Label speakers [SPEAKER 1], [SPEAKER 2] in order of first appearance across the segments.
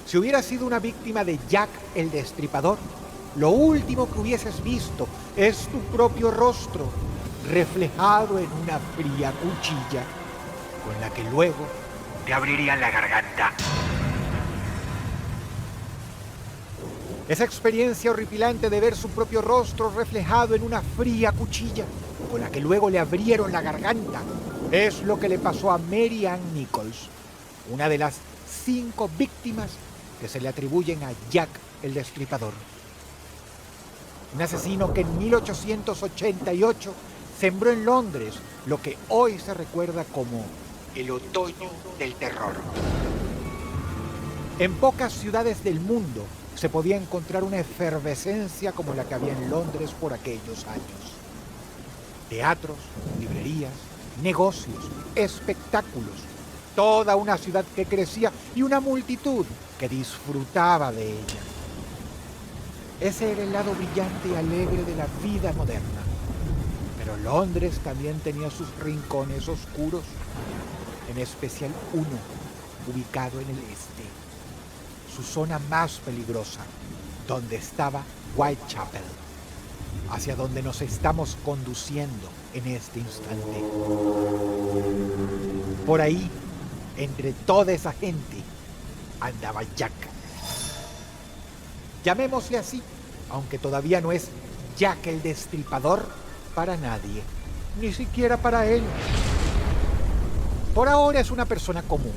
[SPEAKER 1] Si hubieras sido una víctima de Jack el Destripador, lo último que hubieses visto es tu propio rostro reflejado en una fría cuchilla con la que luego te abrirían la garganta. Esa experiencia horripilante de ver su propio rostro reflejado en una fría cuchilla con la que luego le abrieron la garganta es lo que le pasó a Mary Ann Nichols, una de las 5 víctimas que se le atribuyen a Jack el Destripador. Un asesino que en 1888 sembró en Londres lo que hoy se recuerda como el otoño del terror. En pocas ciudades del mundo se podía encontrar una efervescencia como la que había en Londres por aquellos años. Teatros, librerías, negocios, espectáculos, toda una ciudad que crecía y una multitud que disfrutaba de ella. Ese era el lado brillante y alegre de la vida moderna. Pero Londres también tenía sus rincones oscuros, en especial uno ubicado en el este, su zona más peligrosa, donde estaba Whitechapel, hacia donde nos estamos conduciendo en este instante. Por ahí, entre toda esa gente, andaba Jack. Llamémosle así, aunque todavía no es Jack el Destripador para nadie, ni siquiera para él. Por ahora es una persona común,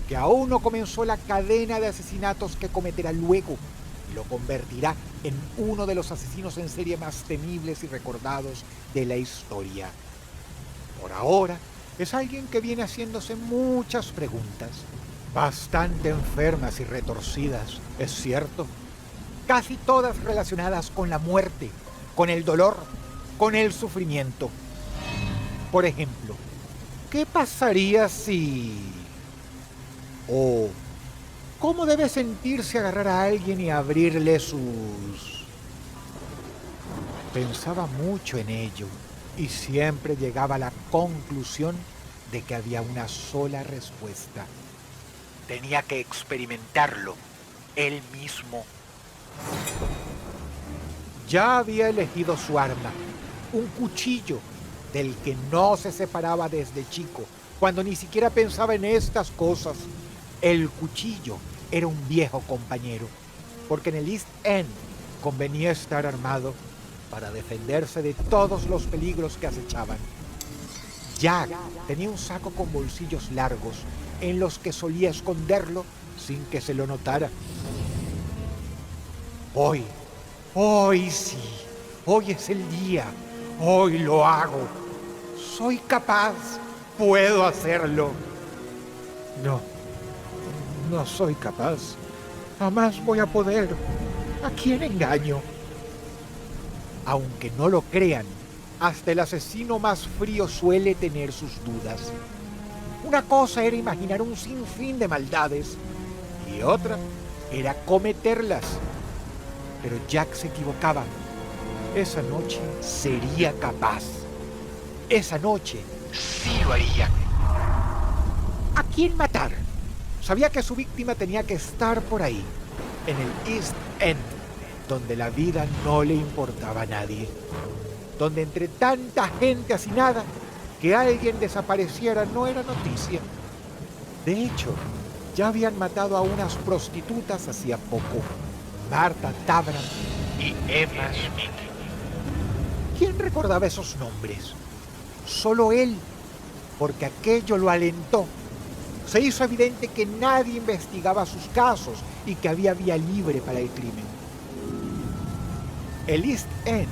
[SPEAKER 1] que aún no comenzó la cadena de asesinatos que cometerá luego y lo convertirá en uno de los asesinos en serie más temibles y recordados de la historia. Por ahora es alguien que viene haciéndose muchas preguntas, bastante enfermas y retorcidas, es cierto, casi todas relacionadas con la muerte, con el dolor, con el sufrimiento. Por ejemplo, ¿qué pasaría si... o cómo debe sentirse agarrar a alguien y abrirle sus... Pensaba mucho en ello y siempre llegaba a la conclusión de que había una sola respuesta. Tenía que experimentarlo él mismo. Ya había elegido su arma, un cuchillo del que no se separaba desde chico, cuando ni siquiera pensaba en estas cosas. El cuchillo era un viejo compañero, porque en el East End convenía estar armado para defenderse de todos los peligros que acechaban. Jack tenía un saco con bolsillos largos en los que solía esconderlo sin que se lo notara. Hoy sí, hoy es el día, hoy lo hago. Soy capaz, puedo hacerlo. No soy capaz, jamás voy a poder. ¿A quién engaño? Aunque no lo crean, hasta el asesino más frío suele tener sus dudas. Una cosa era imaginar un sinfín de maldades y otra era cometerlas. Pero Jack se equivocaba. Esa noche sería capaz. Esa noche sí lo haría. ¿A quién matar? Sabía que su víctima tenía que estar por ahí, en el East End, donde la vida no le importaba a nadie. Donde entre tanta gente hacinada, que alguien desapareciera no era noticia. De hecho, ya habían matado a unas prostitutas hacía poco. Martha Tabram y Emma Smith. ¿Quién recordaba esos nombres? Solo él, porque aquello lo alentó. Se hizo evidente que nadie investigaba sus casos y que había vía libre para el crimen. El East End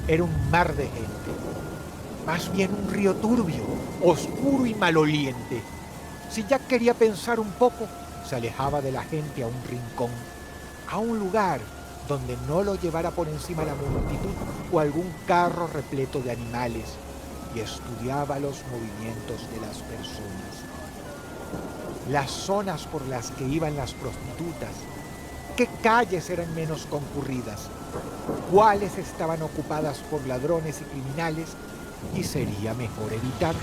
[SPEAKER 1] era un mar de gente, más bien un río turbio, oscuro y maloliente. Si Jack quería pensar un poco, se alejaba de la gente a un rincón, a un lugar donde no lo llevara por encima la multitud o algún carro repleto de animales, y estudiaba los movimientos de las personas. Las zonas por las que iban las prostitutas, qué calles eran menos concurridas, cuáles estaban ocupadas por ladrones y criminales y sería mejor evitar.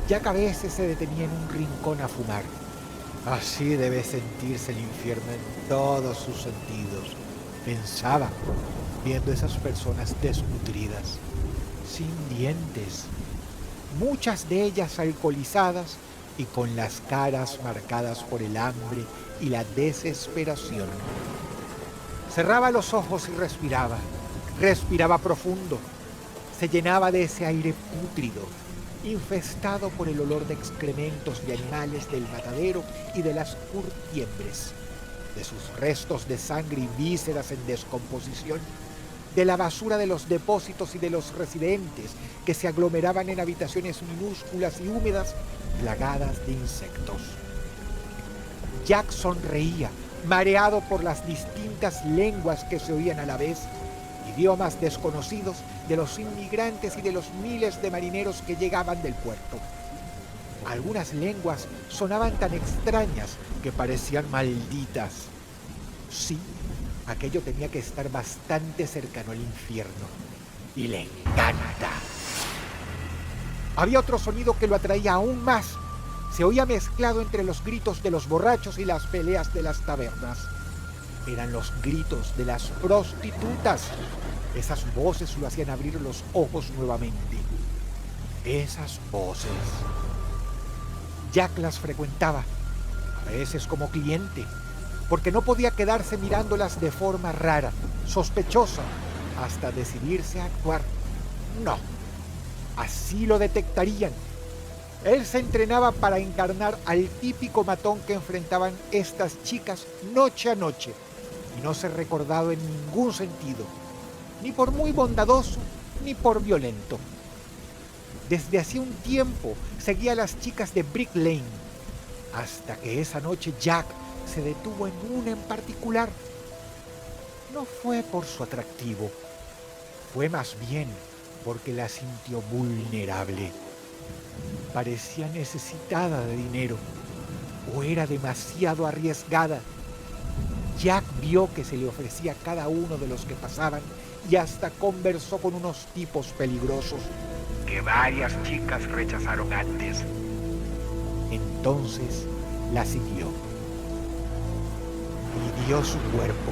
[SPEAKER 1] Jack a veces se detenía en un rincón a fumar Así debe sentirse el infierno en todos sus sentidos, pensaba, viendo esas personas desnutridas, sin dientes, muchas de ellas alcoholizadas y con las caras marcadas por el hambre y la desesperación. Cerraba los ojos y respiraba profundo, se llenaba de ese aire pútrido, infestado por el olor de excrementos de animales del matadero y de las curtiembres, de sus restos de sangre y vísceras en descomposición, de la basura de los depósitos y de los residentes que se aglomeraban en habitaciones minúsculas y húmedas, plagadas de insectos. Jack sonreía, mareado por las distintas lenguas que se oían a la vez, idiomas desconocidos de los inmigrantes y de los miles de marineros que llegaban del puerto. Algunas lenguas sonaban tan extrañas que parecían malditas. Sí, aquello tenía que estar bastante cercano al infierno. Y le encanta. Había otro sonido que lo atraía aún más. Se oía mezclado entre los gritos de los borrachos y las peleas de las tabernas. Eran los gritos de las prostitutas. Esas voces lo hacían abrir los ojos nuevamente. Esas voces. Jack las frecuentaba, a veces como cliente, porque no podía quedarse mirándolas de forma rara, sospechosa, hasta decidirse a actuar. No, así lo detectarían. Él se entrenaba para encarnar al típico matón que enfrentaban estas chicas noche a noche, y no ser recordado en ningún sentido, ni por muy bondadoso, ni por violento. Desde hacía un tiempo seguía a las chicas de Brick Lane, hasta que esa noche Jack se detuvo en una en particular. No fue por su atractivo, fue más bien porque la sintió vulnerable. Parecía necesitada de dinero, o era demasiado arriesgada. Jack vio que se le ofrecía a cada uno de los que pasaban y hasta conversó con unos tipos peligrosos que varias chicas rechazaron antes. Entonces la siguió. Midió su cuerpo.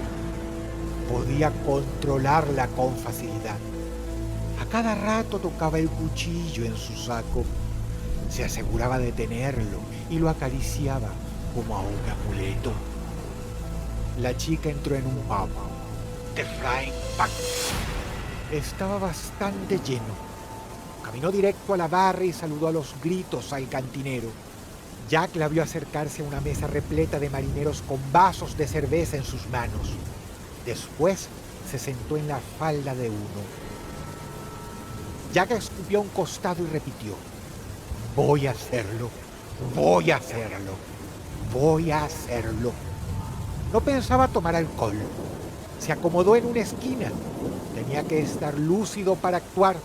[SPEAKER 1] Podía controlarla con facilidad. A cada rato tocaba el cuchillo en su saco. Se aseguraba de tenerlo y lo acariciaba como a un amuleto. La chica entró en un pub, The Flying Pack. Estaba bastante lleno. Caminó directo a la barra y saludó a los gritos al cantinero. Jack la vio acercarse a una mesa repleta de marineros con vasos de cerveza en sus manos. Después se sentó en la falda de uno. Jack escupió a un costado y repitió: voy a hacerlo, voy a hacerlo, voy a hacerlo. No pensaba tomar alcohol. Se acomodó en una esquina. Tenía que estar lúcido para actuar,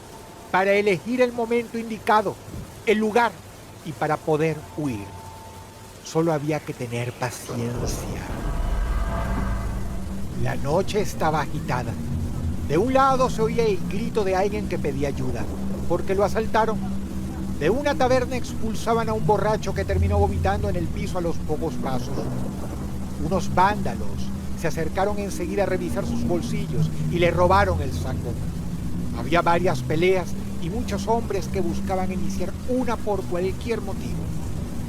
[SPEAKER 1] para elegir el momento indicado, el lugar y para poder huir. Solo había que tener paciencia. La noche estaba agitada. De un lado se oía el grito de alguien que pedía ayuda, porque lo asaltaron. De una taberna expulsaban a un borracho que terminó vomitando en el piso a los pocos pasos. Unos vándalos se acercaron enseguida a revisar sus bolsillos y le robaron el saco. Había varias peleas y muchos hombres que buscaban iniciar una por cualquier motivo.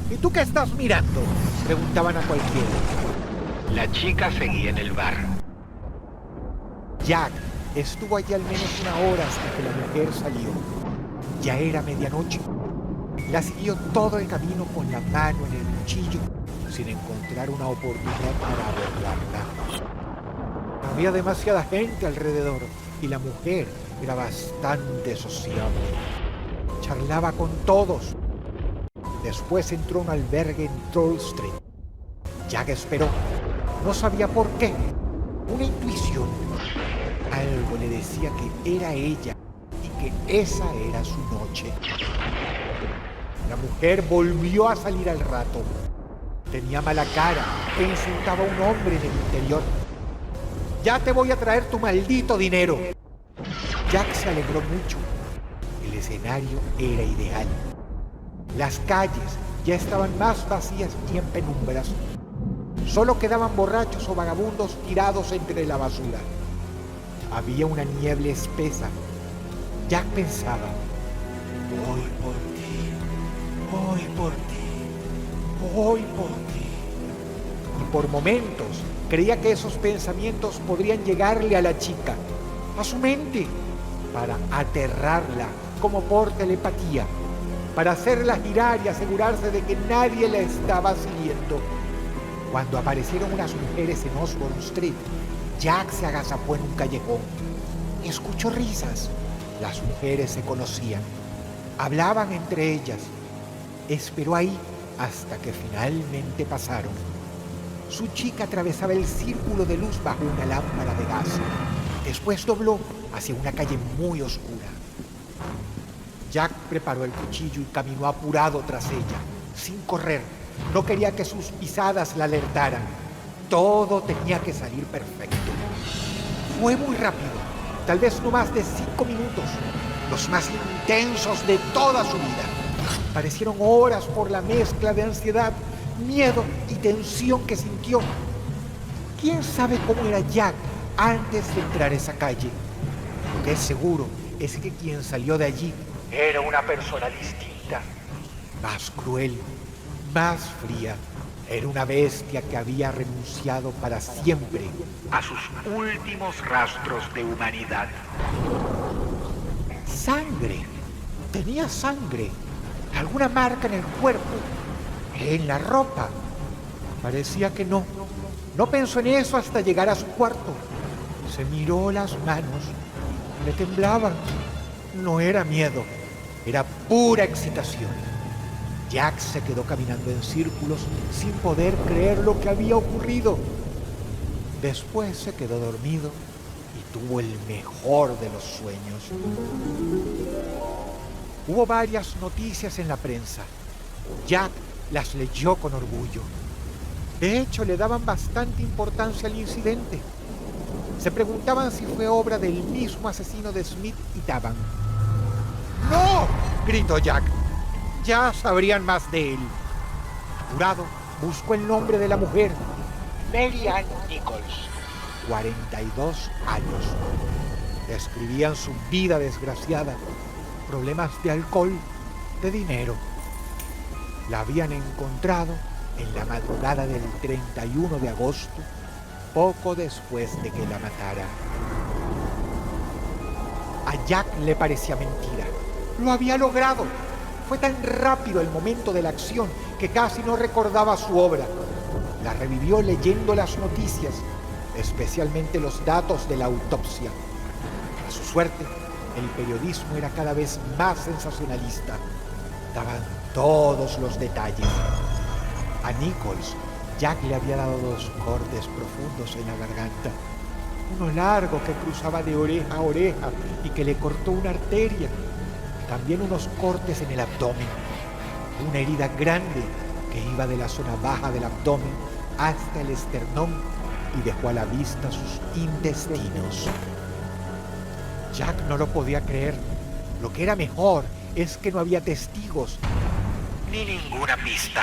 [SPEAKER 1] ¿Y tú qué estás mirando?, preguntaban a cualquiera. La chica seguía en el bar. Jack estuvo allí al menos una hora hasta que la mujer salió. Ya era medianoche. La siguió todo el camino con la mano en el cuchillo, sin encontrar una oportunidad para abordarla. Había demasiada gente alrededor y la mujer era bastante sociable. Charlaba con todos. Después entró a un albergue en Troll Street. Jack esperó. No sabía por qué. Una intuición. Algo le decía que era ella y que esa era su noche. La mujer volvió a salir al rato. Tenía mala cara e insultaba a un hombre en el interior. Ya te voy a traer tu maldito dinero. Jack se alegró mucho. El escenario era ideal. Las calles ya estaban más vacías y en penumbras. Solo quedaban borrachos o vagabundos tirados entre la basura. Había una niebla espesa. Jack pensaba: voy por ti, voy por ti, voy por ti. Y por momentos creía que esos pensamientos podrían llegarle a la chica, a su mente, para aterrarla como por telepatía, para hacerla girar y asegurarse de que nadie la estaba siguiendo. Cuando aparecieron unas mujeres en Osborne Street, Jack se agazapó en un callejón. Escuchó risas. Las mujeres se conocían. Hablaban entre ellas. Esperó ahí hasta que finalmente pasaron. Su chica atravesaba el círculo de luz bajo una lámpara de gas. Después dobló hacia una calle muy oscura. Jack preparó el cuchillo y caminó apurado tras ella, sin correr. No quería que sus pisadas la alertaran. Todo tenía que salir perfecto. Fue muy rápido, tal vez no más de 5 minutos, los más intensos de toda su vida. Parecieron horas por la mezcla de ansiedad, miedo y tensión que sintió. ¿Quién sabe cómo era Jack antes de entrar a esa calle? Lo que es seguro es que quien salió de allí era una persona distinta, más cruel, más fría. Era una bestia que había renunciado para siempre a sus últimos rastros de humanidad. Sangre. Tenía sangre. Alguna marca en el cuerpo, en la ropa. Parecía que no. No pensó en eso hasta llegar a su cuarto. Se miró las manos. Le temblaban. No era miedo. Era pura excitación. Jack se quedó caminando en círculos sin poder creer lo que había ocurrido. Después se quedó dormido y tuvo el mejor de los sueños. Hubo varias noticias en la prensa. Jack las leyó con orgullo. De hecho, le daban bastante importancia al incidente. Se preguntaban si fue obra del mismo asesino de Smith y Taban. ¡No!, gritó Jack. Ya sabrían más de él. Apurado, buscó el nombre de la mujer. Mary Ann Nichols, 42 años. Describían su vida desgraciada, problemas de alcohol, de dinero. La habían encontrado en la madrugada del 31 de agosto, poco después de que la matara. A Jack le parecía mentira. Lo había logrado. Fue tan rápido el momento de la acción que casi no recordaba su obra. La revivió leyendo las noticias, especialmente los datos de la autopsia. A su suerte, el periodismo era cada vez más sensacionalista. Daban todos los detalles. A Nichols, Jack le había dado 2 cortes profundos en la garganta. Uno largo que cruzaba de oreja a oreja y que le cortó una arteria. También unos cortes en el abdomen. Una herida grande que iba de la zona baja del abdomen hasta el esternón y dejó a la vista sus intestinos. Jack no lo podía creer. Lo que era mejor es que no había testigos ni ninguna pista.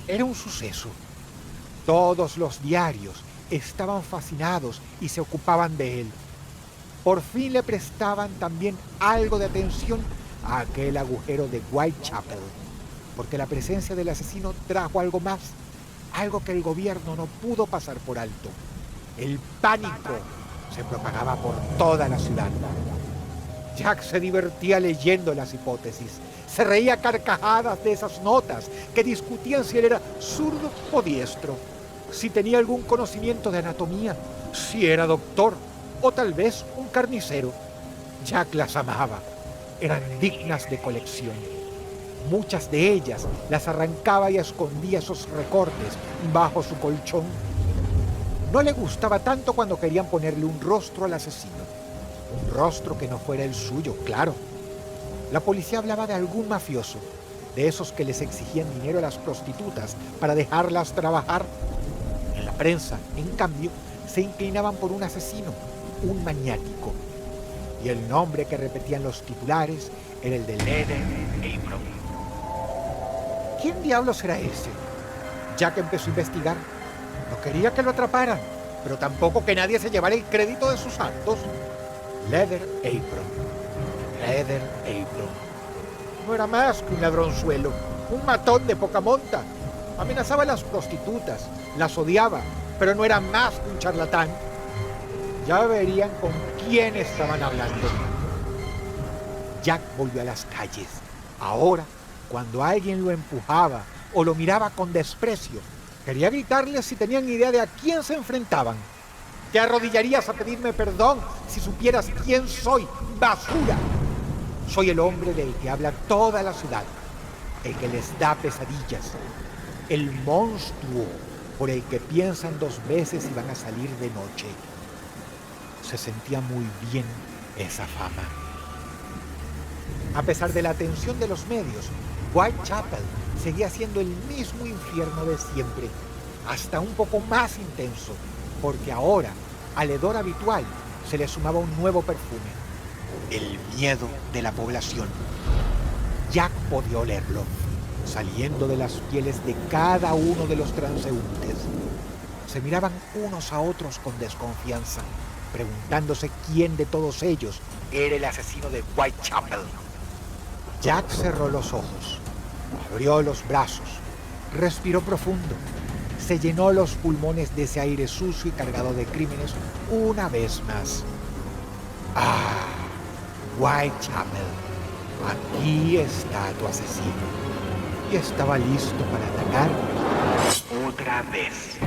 [SPEAKER 1] Era un suceso. Todos los diarios estaban fascinados y se ocupaban de él. Por fin le prestaban también algo de atención a aquel agujero de Whitechapel, porque la presencia del asesino trajo algo más, algo que el gobierno no pudo pasar por alto. El pánico se propagaba por toda la ciudad. Jack se divertía leyendo las hipótesis, se reía a carcajadas de esas notas que discutían si él era zurdo o diestro, si tenía algún conocimiento de anatomía, si era doctor o tal vez un carnicero. Jack las amaba. Eran dignas de colección. Muchas de ellas las arrancaba y escondía esos recortes bajo su colchón. No le gustaba tanto cuando querían ponerle un rostro al asesino. Un rostro que no fuera el suyo, claro. La policía hablaba de algún mafioso, de esos que les exigían dinero a las prostitutas para dejarlas trabajar. En la prensa, en cambio, se inclinaban por un asesino, un maniático. Y y el nombre que repetían los titulares era el de Leather Apron. ¿Quién diablos era ese? Jack empezó a investigar. No quería que lo atraparan, pero tampoco que nadie se llevara el crédito de sus actos. Leather Apron. Leather Apron. No era más que un ladronzuelo, un matón de poca monta. Amenazaba a las prostitutas, las odiaba, pero no era más que un charlatán. Ya verían con quién estaban hablando. Jack volvió a las calles. Ahora, cuando alguien lo empujaba o lo miraba con desprecio, quería gritarles si tenían idea de a quién se enfrentaban. Te arrodillarías a pedirme perdón si supieras quién soy, basura. Soy el hombre del que habla toda la ciudad, el que les da pesadillas, el monstruo por el que piensan 2 veces si van a salir de noche. Se sentía muy bien esa fama. A pesar de la atención de los medios, Whitechapel seguía siendo el mismo infierno de siempre, hasta un poco más intenso, porque ahora al hedor habitual se le sumaba un nuevo perfume: el miedo de la población. Jack podía olerlo, saliendo de las pieles de cada uno de los transeúntes. Se miraban unos a otros con desconfianza, preguntándose quién de todos ellos era el asesino de Whitechapel. Jack cerró los ojos, abrió los brazos, respiró profundo, se llenó los pulmones de ese aire sucio y cargado de crímenes una vez más. ¡Ah! Whitechapel, aquí está tu asesino. Y estaba listo para atacar otra vez.